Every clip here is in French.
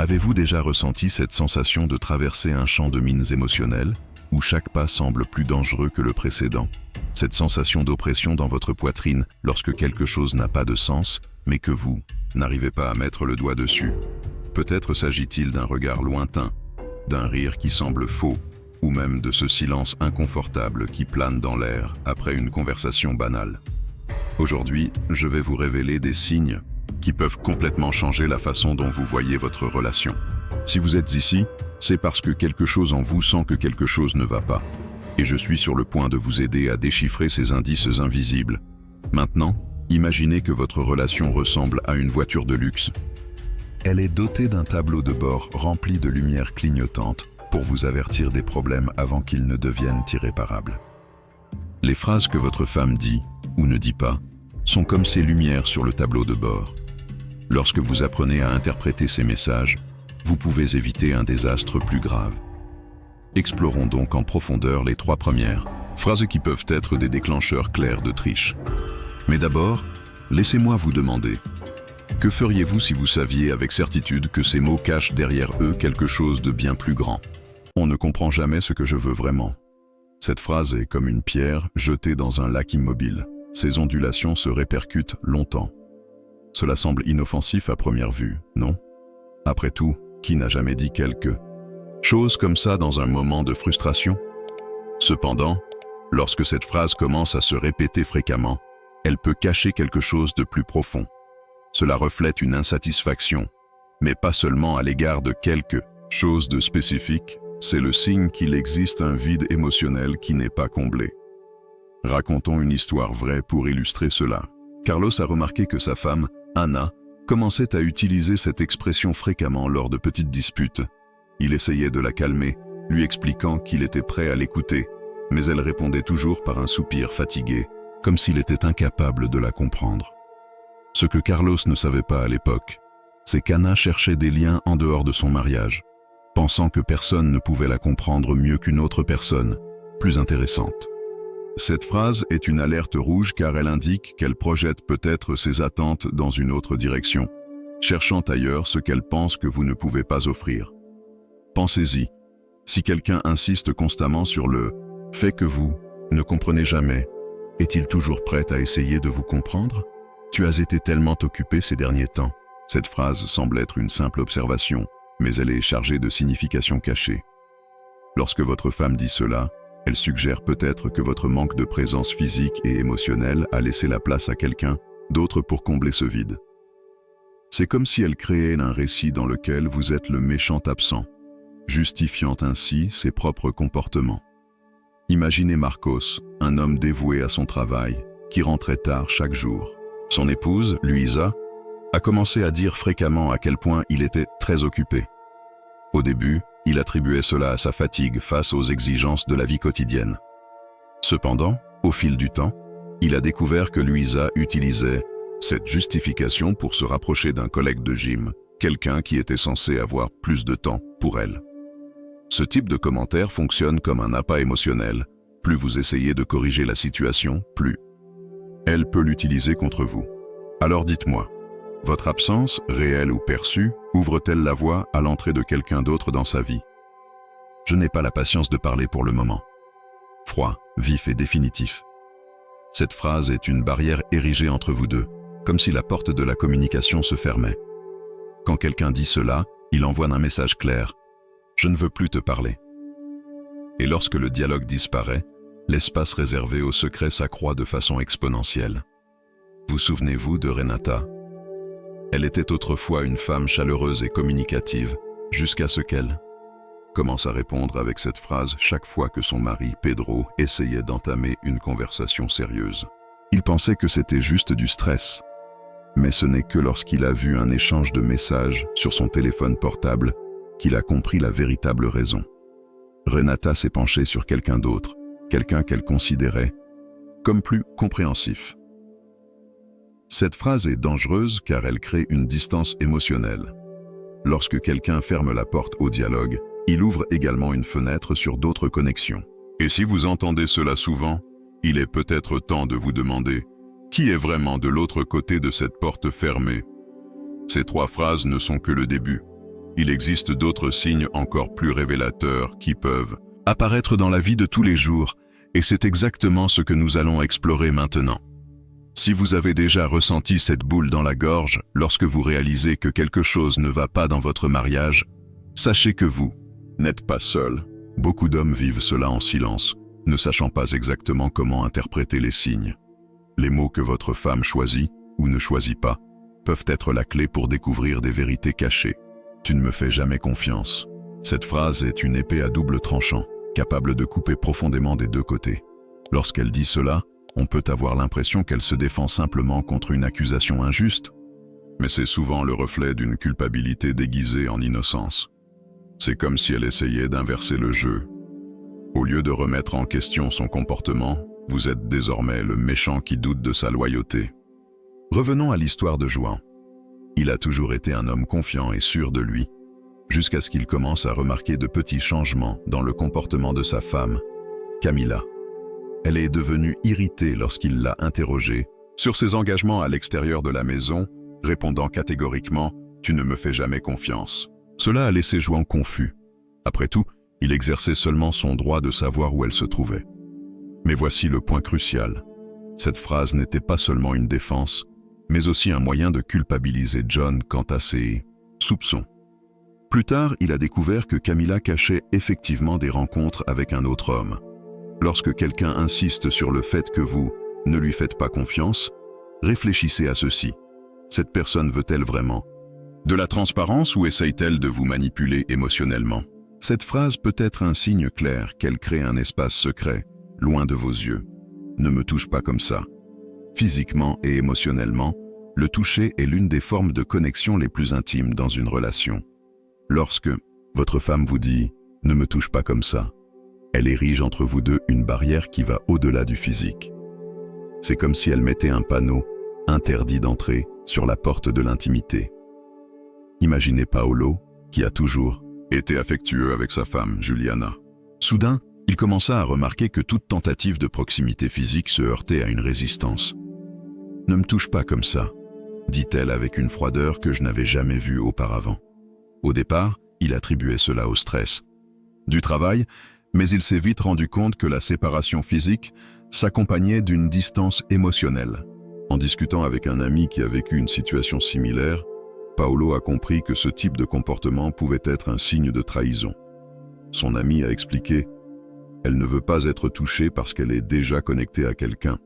Avez-vous déjà ressenti cette sensation de traverser un champ de mines émotionnelles, où chaque pas semble plus dangereux que le précédent? Cette sensation d'oppression dans votre poitrine lorsque quelque chose n'a pas de sens, mais que vous n'arrivez pas à mettre le doigt dessus. Peut-être s'agit-il d'un regard lointain, d'un rire qui semble faux, ou même de ce silence inconfortable qui plane dans l'air après une conversation banale. Aujourd'hui, je vais vous révéler des signes qui peuvent complètement changer la façon dont vous voyez votre relation. Si vous êtes ici, c'est parce que quelque chose en vous sent que quelque chose ne va pas. Et je suis sur le point de vous aider à déchiffrer ces indices invisibles. Maintenant, imaginez que votre relation ressemble à une voiture de luxe. Elle est dotée d'un tableau de bord rempli de lumière clignotante pour vous avertir des problèmes avant qu'ils ne deviennent irréparables. Les phrases que votre femme dit ou ne dit pas sont comme ces lumières sur le tableau de bord. Lorsque vous apprenez à interpréter ces messages, vous pouvez éviter un désastre plus grave. Explorons donc en profondeur les 3 premières phrases qui peuvent être des déclencheurs clairs de triche. Mais d'abord, laissez-moi vous demander, que feriez-vous si vous saviez avec certitude que ces mots cachent derrière eux quelque chose de bien plus grand? On ne comprend jamais ce que je veux vraiment. Cette phrase est comme une pierre jetée dans un lac immobile. Ses ondulations se répercutent longtemps. Cela semble inoffensif à première vue, non? Après tout, qui n'a jamais dit quelque chose comme ça dans un moment de frustration? Cependant, lorsque cette phrase commence à se répéter fréquemment, elle peut cacher quelque chose de plus profond. Cela reflète une insatisfaction, mais pas seulement à l'égard de quelque chose de spécifique, c'est le signe qu'il existe un vide émotionnel qui n'est pas comblé. Racontons une histoire vraie pour illustrer cela. Carlos a remarqué que sa femme, Anna, commençait à utiliser cette expression fréquemment lors de petites disputes. Il essayait de la calmer, lui expliquant qu'il était prêt à l'écouter, mais elle répondait toujours par un soupir fatigué, comme s'il était incapable de la comprendre. Ce que Carlos ne savait pas à l'époque, c'est qu'Anna cherchait des liens en dehors de son mariage, pensant que personne ne pouvait la comprendre mieux qu'une autre personne, plus intéressante. Cette phrase est une alerte rouge car elle indique qu'elle projette peut-être ses attentes dans une autre direction, cherchant ailleurs ce qu'elle pense que vous ne pouvez pas offrir. Pensez-y, si quelqu'un insiste constamment sur le fait que vous ne comprenez jamais, est-il toujours prêt à essayer de vous comprendre? Tu as été tellement occupé ces derniers temps. Cette phrase semble être une simple observation, mais elle est chargée de signification cachée. Lorsque votre femme dit cela, elle suggère peut-être que votre manque de présence physique et émotionnelle a laissé la place à quelqu'un d'autre pour combler ce vide. C'est comme si elle créait un récit dans lequel vous êtes le méchant absent, justifiant ainsi ses propres comportements. Imaginez Marcos, un homme dévoué à son travail, qui rentrait tard chaque jour. Son épouse, Luisa, a commencé à dire fréquemment à quel point il était très occupé. Au début, il attribuait cela à sa fatigue face aux exigences de la vie quotidienne. Cependant, au fil du temps, il a découvert que Luisa utilisait cette justification pour se rapprocher d'un collègue de gym, quelqu'un qui était censé avoir plus de temps pour elle. Ce type de commentaire fonctionne comme un appât émotionnel. Plus vous essayez de corriger la situation, plus elle peut l'utiliser contre vous. Alors dites-moi, votre absence, réelle ou perçue, ouvre-t-elle la voie à l'entrée de quelqu'un d'autre dans sa vie? Je n'ai pas la patience de parler pour le moment. Froid, vif et définitif. Cette phrase est une barrière érigée entre vous deux, comme si la porte de la communication se fermait. Quand quelqu'un dit cela, il envoie un message clair. Je ne veux plus te parler. Et lorsque le dialogue disparaît, l'espace réservé au secret s'accroît de façon exponentielle. Vous souvenez-vous de Renata? Elle était autrefois une femme chaleureuse et communicative, jusqu'à ce qu'elle commence à répondre avec cette phrase chaque fois que son mari, Pedro, essayait d'entamer une conversation sérieuse. Il pensait que c'était juste du stress. Mais ce n'est que lorsqu'il a vu un échange de messages sur son téléphone portable qu'il a compris la véritable raison. Renata s'est penchée sur quelqu'un d'autre, quelqu'un qu'elle considérait comme plus compréhensif. Cette phrase est dangereuse car elle crée une distance émotionnelle. Lorsque quelqu'un ferme la porte au dialogue, il ouvre également une fenêtre sur d'autres connexions. Et si vous entendez cela souvent, il est peut-être temps de vous demander qui est vraiment de l'autre côté de cette porte fermée. Ces 3 phrases ne sont que le début. Il existe d'autres signes encore plus révélateurs qui peuvent apparaître dans la vie de tous les jours, et c'est exactement ce que nous allons explorer maintenant. Si vous avez déjà ressenti cette boule dans la gorge lorsque vous réalisez que quelque chose ne va pas dans votre mariage, sachez que vous n'êtes pas seul. Beaucoup d'hommes vivent cela en silence, ne sachant pas exactement comment interpréter les signes. Les mots que votre femme choisit ou ne choisit pas peuvent être la clé pour découvrir des vérités cachées. Tu ne me fais jamais confiance. Cette phrase est une épée à double tranchant, capable de couper profondément des deux côtés. Lorsqu'elle dit cela, on peut avoir l'impression qu'elle se défend simplement contre une accusation injuste, mais c'est souvent le reflet d'une culpabilité déguisée en innocence. C'est comme si elle essayait d'inverser le jeu. Au lieu de remettre en question son comportement, vous êtes désormais le méchant qui doute de sa loyauté. Revenons à l'histoire de Juan. Il a toujours été un homme confiant et sûr de lui, jusqu'à ce qu'il commence à remarquer de petits changements dans le comportement de sa femme, Camila. Elle est devenue irritée lorsqu'il l'a interrogée sur ses engagements à l'extérieur de la maison, répondant catégoriquement « Tu ne me fais jamais confiance ». Cela a laissé Juan confus. Après tout, il exerçait seulement son droit de savoir où elle se trouvait. Mais voici le point crucial. Cette phrase n'était pas seulement une défense, mais aussi un moyen de culpabiliser John quant à ses soupçons. Plus tard, il a découvert que Camila cachait effectivement des rencontres avec un autre homme. Lorsque quelqu'un insiste sur le fait que vous ne lui faites pas confiance, réfléchissez à ceci. Cette personne veut-elle vraiment de la transparence ou essaye-t-elle de vous manipuler émotionnellement? Cette phrase peut être un signe clair qu'elle crée un espace secret, loin de vos yeux. Ne me touche pas comme ça. Physiquement et émotionnellement, le toucher est l'une des formes de connexion les plus intimes dans une relation. Lorsque votre femme vous dit « ne me touche pas comme ça », elle érige entre vous deux une barrière qui va au-delà du physique. C'est comme si elle mettait un panneau « interdit d'entrer » sur la porte de l'intimité. Imaginez Paolo, qui a toujours été affectueux avec sa femme, Juliana. Soudain, il commença à remarquer que toute tentative de proximité physique se heurtait à une résistance. « Ne me touche pas comme ça », dit-elle avec une froideur que je n'avais jamais vue auparavant. Au départ, il attribuait cela au stress du travail, mais il s'est vite rendu compte que la séparation physique s'accompagnait d'une distance émotionnelle. En discutant avec un ami qui a vécu une situation similaire, Paolo a compris que ce type de comportement pouvait être un signe de trahison. Son ami a expliqué « Elle ne veut pas être touchée parce qu'elle est déjà connectée à quelqu'un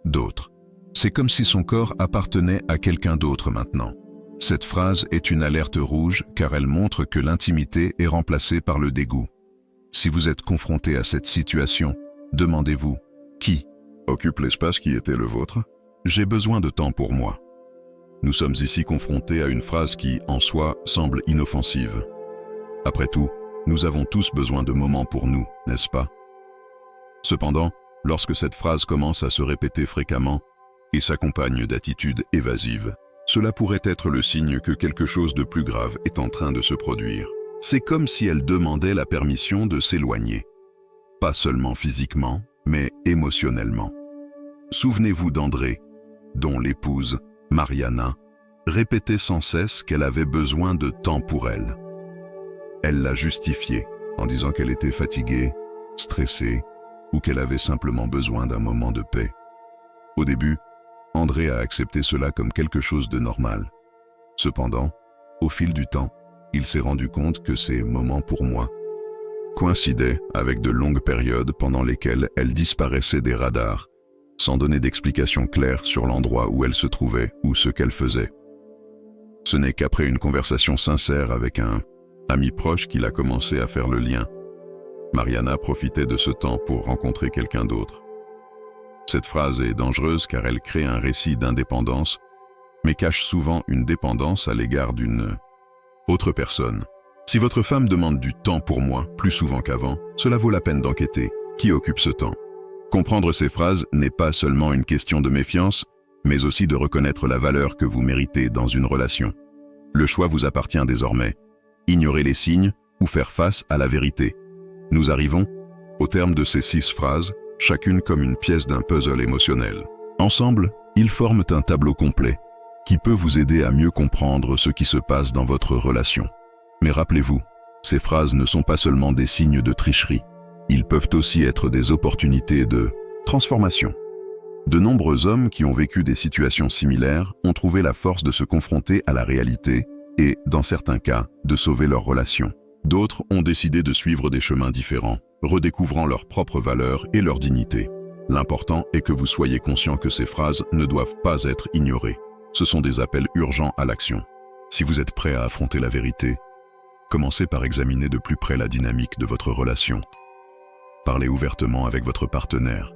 d'autre. C'est comme si son corps appartenait à quelqu'un d'autre maintenant. » Cette phrase est une alerte rouge car elle montre que l'intimité est remplacée par le dégoût. Si vous êtes confronté à cette situation, demandez-vous « Qui occupe l'espace qui était le vôtre ? J'ai besoin de temps pour moi. » Nous sommes ici confrontés à une phrase qui, en soi, semble inoffensive. Après tout, nous avons tous besoin de moments pour nous, n'est-ce pas? Cependant, lorsque cette phrase commence à se répéter fréquemment et s'accompagne d'attitudes évasives, cela pourrait être le signe que quelque chose de plus grave est en train de se produire. C'est comme si elle demandait la permission de s'éloigner. Pas seulement physiquement, mais émotionnellement. Souvenez-vous d'André, dont l'épouse, Mariana, répétait sans cesse qu'elle avait besoin de temps pour elle. Elle l'a justifié en disant qu'elle était fatiguée, stressée ou qu'elle avait simplement besoin d'un moment de paix. Au début, André a accepté cela comme quelque chose de normal. Cependant, au fil du temps, il s'est rendu compte que ces moments pour moi coïncidaient avec de longues périodes pendant lesquelles elle disparaissait des radars, sans donner d'explication claire sur l'endroit où elle se trouvait ou ce qu'elle faisait. Ce n'est qu'après une conversation sincère avec un ami proche qu'il a commencé à faire le lien. Mariana profitait de ce temps pour rencontrer quelqu'un d'autre. Cette phrase est dangereuse car elle crée un récit d'indépendance, mais cache souvent une dépendance à l'égard d'une autre personne. Si votre femme demande du temps pour moi, plus souvent qu'avant, cela vaut la peine d'enquêter. Qui occupe ce temps? Comprendre ces phrases n'est pas seulement une question de méfiance, mais aussi de reconnaître la valeur que vous méritez dans une relation. Le choix vous appartient désormais. Ignorer les signes ou faire face à la vérité. Nous arrivons au terme de ces 6 phrases, chacune comme une pièce d'un puzzle émotionnel. Ensemble, ils forment un tableau complet qui peut vous aider à mieux comprendre ce qui se passe dans votre relation. Mais rappelez-vous, ces phrases ne sont pas seulement des signes de tricherie, ils peuvent aussi être des opportunités de transformation. De nombreux hommes qui ont vécu des situations similaires ont trouvé la force de se confronter à la réalité et, dans certains cas, de sauver leur relation. D'autres ont décidé de suivre des chemins différents, redécouvrant leurs propres valeurs et leur dignité. L'important est que vous soyez conscient que ces phrases ne doivent pas être ignorées. Ce sont des appels urgents à l'action. Si vous êtes prêt à affronter la vérité, commencez par examiner de plus près la dynamique de votre relation. Parlez ouvertement avec votre partenaire,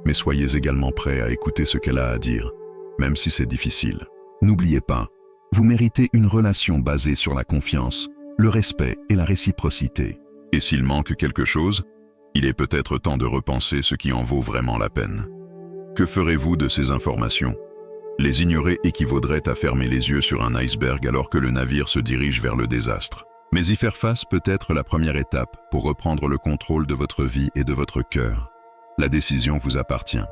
mais soyez également prêt à écouter ce qu'elle a à dire, même si c'est difficile. N'oubliez pas, vous méritez une relation basée sur la confiance, le respect et la réciprocité. Et s'il manque quelque chose, il est peut-être temps de repenser ce qui en vaut vraiment la peine. Que ferez-vous de ces informations? Les ignorer équivaudrait à fermer les yeux sur un iceberg alors que le navire se dirige vers le désastre. Mais y faire face peut être la première étape pour reprendre le contrôle de votre vie et de votre cœur. La décision vous appartient.